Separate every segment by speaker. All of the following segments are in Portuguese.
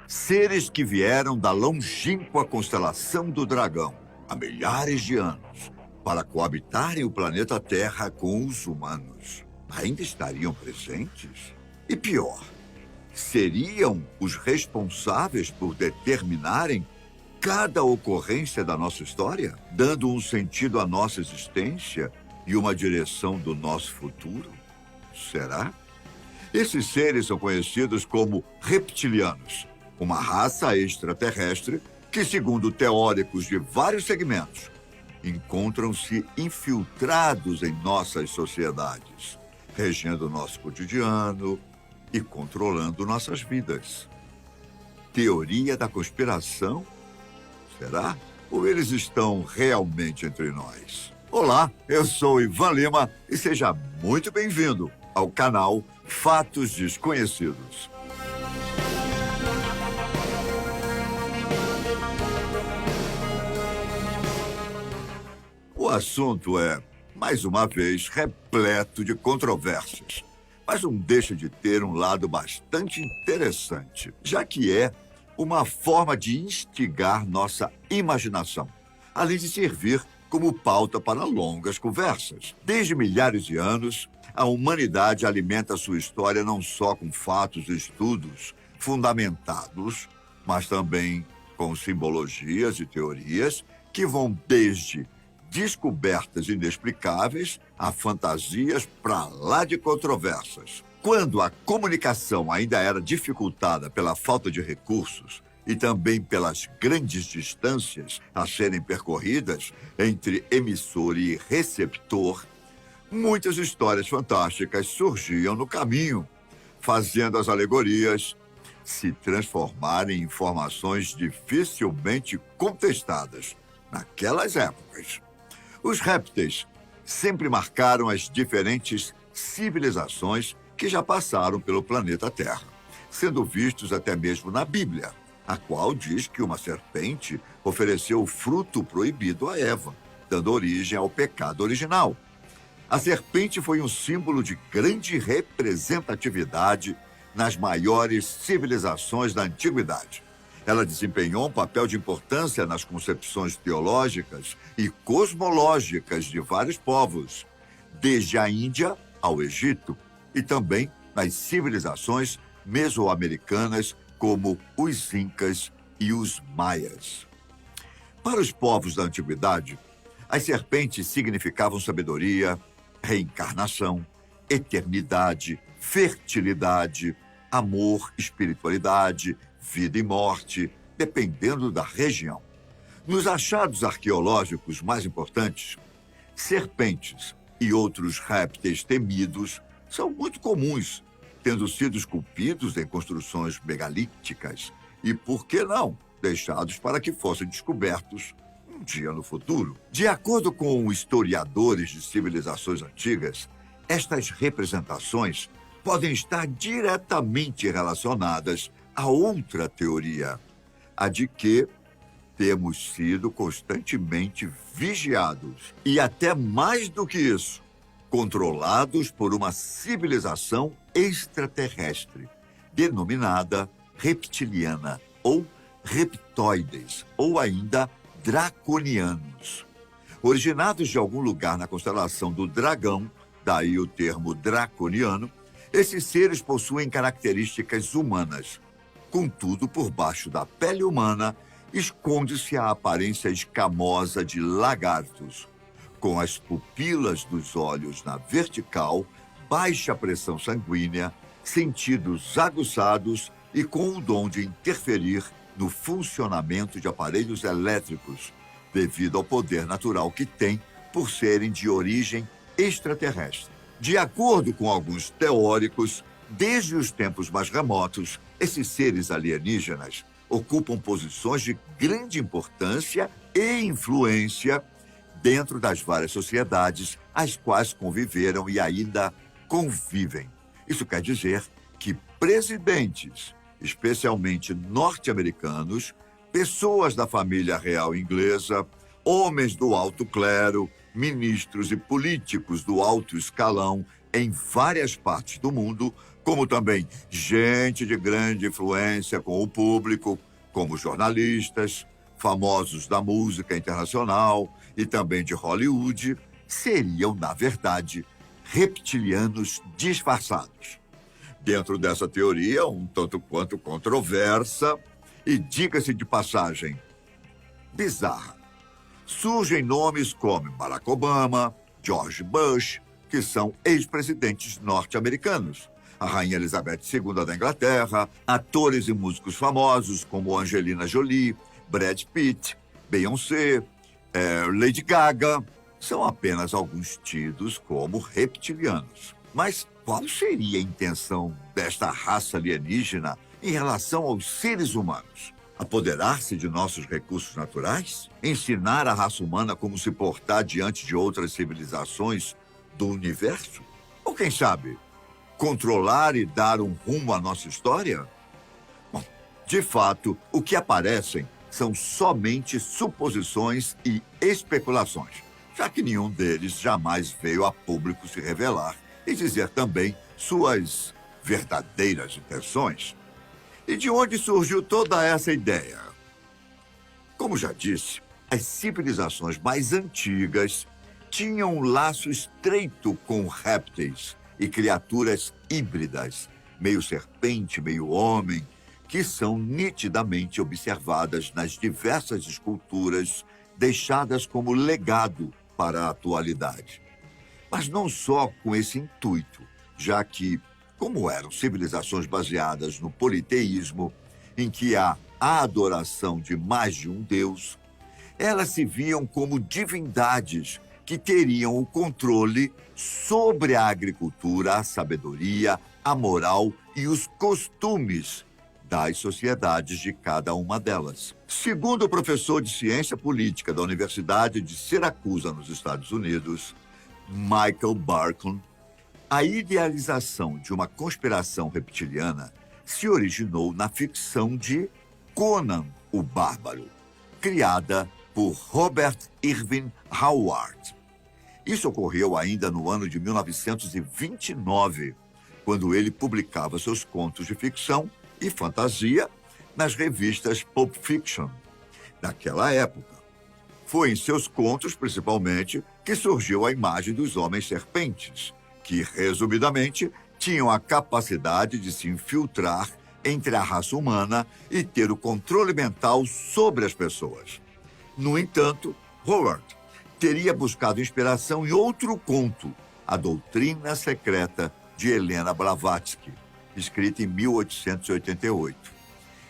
Speaker 1: Seres que vieram da longínqua constelação do Dragão, há milhares de anos, para coabitarem o planeta Terra com os humanos. Ainda estariam presentes? E pior, seriam os responsáveis por determinarem cada ocorrência da nossa história, dando um sentido à nossa existência e uma direção do nosso futuro? Será? Esses seres são conhecidos como reptilianos, uma raça extraterrestre que, segundo teóricos de vários segmentos, encontram-se infiltrados em nossas sociedades, regendo nosso cotidiano e controlando nossas vidas. Teoria da conspiração? Será? Ou eles estão realmente entre nós? Olá, eu sou Ivan Lima e seja muito bem-vindo ao canal Fatos Desconhecidos. O assunto é, mais uma vez, repleto de controvérsias, mas não deixa de ter um lado bastante interessante, já que é uma forma de instigar nossa imaginação, além de servir como pauta para longas conversas. Desde milhares de anos, a humanidade alimenta sua história não só com fatos e estudos fundamentados, mas também com simbologias e teorias que vão desde descobertas inexplicáveis a fantasias para lá de controversas. Quando a comunicação ainda era dificultada pela falta de recursos e também pelas grandes distâncias a serem percorridas entre emissor e receptor, muitas histórias fantásticas surgiam no caminho, fazendo as alegorias se transformarem em informações dificilmente contestadas naquelas épocas. Os répteis sempre marcaram as diferentes civilizações que já passaram pelo planeta Terra, sendo vistos até mesmo na Bíblia, a qual diz que uma serpente ofereceu o fruto proibido a Eva, dando origem ao pecado original. A serpente foi um símbolo de grande representatividade nas maiores civilizações da antiguidade. Ela desempenhou um papel de importância nas concepções teológicas e cosmológicas de vários povos, desde a Índia ao Egito, e também nas civilizações mesoamericanas como os Incas e os Maias. Para os povos da antiguidade, as serpentes significavam sabedoria, reencarnação, eternidade, fertilidade, amor, espiritualidade, vida e morte, dependendo da região. Nos achados arqueológicos mais importantes, serpentes e outros répteis temidos são muito comuns, tendo sido esculpidos em construções megalíticas e, por que não, deixados para que fossem descobertos um dia no futuro. De acordo com historiadores de civilizações antigas, estas representações podem estar diretamente relacionadas a outra teoria, a de que temos sido constantemente vigiados e até mais do que isso, controlados por uma civilização extraterrestre, denominada reptiliana ou reptoides, ou ainda draconianos. Originados de algum lugar na constelação do Dragão, daí o termo draconiano, esses seres possuem características humanas. Contudo, por baixo da pele humana, esconde-se a aparência escamosa de lagartos, com as pupilas dos olhos na vertical, baixa pressão sanguínea, sentidos aguçados e com o dom de interferir no funcionamento de aparelhos elétricos, devido ao poder natural que têm por serem de origem extraterrestre. De acordo com alguns teóricos, desde os tempos mais remotos, esses seres alienígenas ocupam posições de grande importância e influência dentro das várias sociedades às quais conviveram e ainda convivem. Isso quer dizer que presidentes, especialmente norte-americanos, pessoas da família real inglesa, homens do alto clero, ministros e políticos do alto escalão em várias partes do mundo, como também gente de grande influência com o público, como jornalistas, famosos da música internacional e também de Hollywood, seriam, na verdade, reptilianos disfarçados. Dentro dessa teoria, um tanto quanto controversa e, diga-se de passagem, bizarra, surgem nomes como Barack Obama, George Bush, que são ex-presidentes norte-americanos, a Rainha Elizabeth II da Inglaterra, atores e músicos famosos como Angelina Jolie, Brad Pitt, Beyoncé, Lady Gaga, são apenas alguns tidos como reptilianos. Mas qual seria a intenção desta raça alienígena em relação aos seres humanos? Apoderar-se de nossos recursos naturais? Ensinar a raça humana como se portar diante de outras civilizações do universo? Ou quem sabe, controlar e dar um rumo à nossa história? Bom, de fato, o que aparecem são somente suposições e especulações, já que nenhum deles jamais veio a público se revelar e dizer também suas verdadeiras intenções. E de onde surgiu toda essa ideia? Como já disse, as civilizações mais antigas tinham um laço estreito com répteis e criaturas híbridas, meio serpente, meio homem, que são nitidamente observadas nas diversas esculturas deixadas como legado para a atualidade. Mas não só com esse intuito, já que, como eram civilizações baseadas no politeísmo, em que há a adoração de mais de um deus, elas se viam como divindades que teriam o controle sobre a agricultura, a sabedoria, a moral e os costumes das sociedades de cada uma delas. Segundo o professor de ciência política da Universidade de Siracusa, nos Estados Unidos, Michael Barkun, a idealização de uma conspiração reptiliana se originou na ficção de Conan o Bárbaro, criada por Robert Irving Howard. Isso ocorreu ainda no ano de 1929, quando ele publicava seus contos de ficção e fantasia nas revistas Pulp Fiction. Naquela época, foi em seus contos, principalmente, que surgiu a imagem dos homens-serpentes, que, resumidamente, tinham a capacidade de se infiltrar entre a raça humana e ter o controle mental sobre as pessoas. No entanto, Howard teria buscado inspiração em outro conto, A Doutrina Secreta de Helena Blavatsky, escrita em 1888.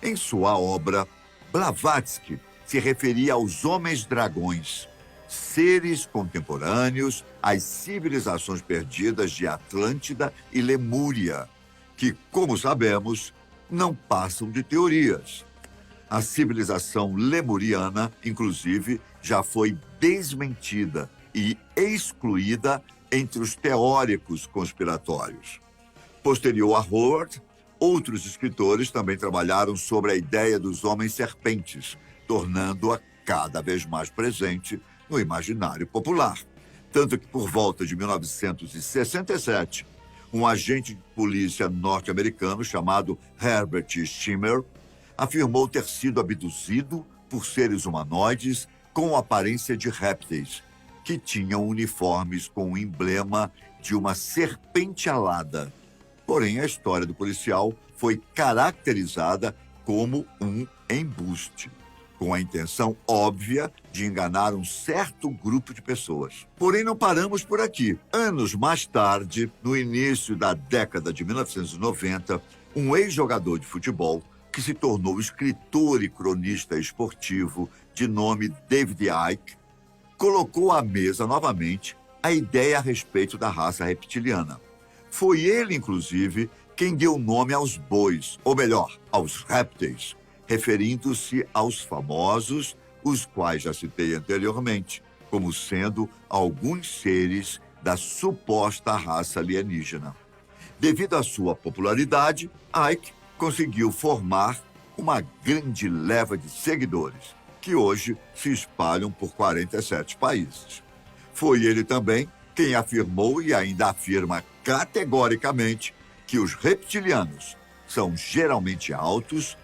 Speaker 1: Em sua obra, Blavatsky se referia aos homens-dragões, seres contemporâneos às civilizações perdidas de Atlântida e Lemúria, que, como sabemos, não passam de teorias. A civilização lemuriana, inclusive, já foi desmentida e excluída entre os teóricos conspiratórios. Posterior a Howard, outros escritores também trabalharam sobre a ideia dos homens-serpentes, tornando-a cada vez mais presente no imaginário popular. Tanto que, por volta de 1967, um agente de polícia norte-americano chamado Herbert Schimmer afirmou ter sido abduzido por seres humanoides com aparência de répteis, que tinham uniformes com o emblema de uma serpente alada. Porém, a história do policial foi caracterizada como um embuste, com a intenção óbvia de enganar um certo grupo de pessoas. Porém, não paramos por aqui. Anos mais tarde, no início da década de 1990, um ex-jogador de futebol, que se tornou escritor e cronista esportivo de nome David Icke, colocou à mesa novamente a ideia a respeito da raça reptiliana. Foi ele, inclusive, quem deu nome aos bois, ou melhor, aos répteis, referindo-se aos famosos, os quais já citei anteriormente, como sendo alguns seres da suposta raça alienígena. Devido à sua popularidade, Icke conseguiu formar uma grande leva de seguidores, que hoje se espalham por 47 países. Foi ele também quem afirmou e ainda afirma categoricamente que os reptilianos são geralmente altos,